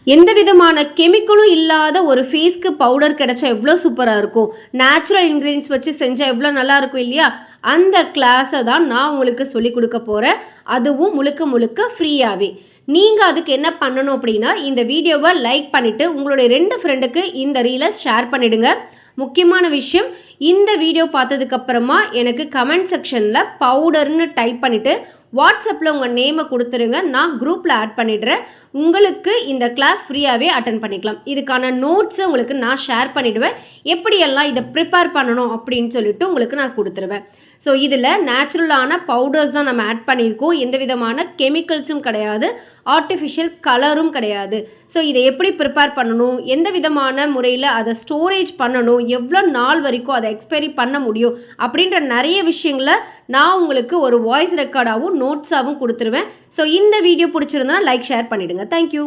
எந்த விதமான கெமிக்கலும் இல்லாத ஒரு ஃபேஸ்க்கு பவுடர் கிடைச்சா எவ்வளோ சூப்பராக இருக்கும். நேச்சுரல் இன்க்ரீடியன்ஸ் வச்சு செஞ்சால் எவ்வளோ நல்லா இருக்கும் இல்லையா? அந்த கிளாஸை தான் நான் உங்களுக்கு சொல்லிக் கொடுக்க போகிறேன். அதுவும் முழுக்க முழுக்க ஃப்ரீயாகவே. நீங்கள் அதுக்கு என்ன பண்ணணும் அப்படின்னா, இந்த வீடியோவை லைக் பண்ணிவிட்டு உங்களுடைய 2 ஃப்ரெண்டுக்கு இந்த ரீலை ஷேர் பண்ணிவிடுங்க. முக்கியமான விஷயம், இந்த வீடியோ பார்த்ததுக்கப்புறமா எனக்கு கமெண்ட் செக்ஷனில் பவுடர்னு டைப் பண்ணிவிட்டு வாட்ஸ்அப்பில் உங்கள் நேமை கொடுத்துருங்க. நான் குரூப்பில் ஆட் பண்ணிடுறேன். உங்களுக்கு இந்த கிளாஸ் ஃப்ரீயாகவே அட்டன் பண்ணிக்கலாம். இதுக்கான நோட்ஸை உங்களுக்கு நான் ஷேர் பண்ணிவிடுவேன். எப்படியெல்லாம் இதை ப்ரிப்பேர் பண்ணணும் அப்படின்னு சொல்லிட்டு உங்களுக்கு நான் கொடுத்துருவேன். ஸோ இதில் நேச்சுரலான பவுடர்ஸ் தான் நம்ம ஆட் பண்ணியிருக்கோம். எந்த விதமான கெமிக்கல்ஸும் கிடையாது, ஆர்டிஃபிஷியல் கலரும் கிடையாது. ஸோ இதை எப்படி ப்ரிப்பேர் பண்ணணும், எந்த விதமான முறையில் அதை ஸ்டோரேஜ் பண்ணணும், எவ்வளோ நாள் வரைக்கும் அதை எக்ஸ்பைரி பண்ண முடியும் அப்படின்ற நிறைய விஷயங்களை நான் உங்களுக்கு ஒரு வாய்ஸ் ரெக்கார்டாகவும் நோட்ஸாகவும் கொடுத்துருவேன். ஸோ இந்த வீடியோ பிடிச்சிருந்தா லைக் ஷேர் பண்ணிவிடுங்க. தேங்க்யூ.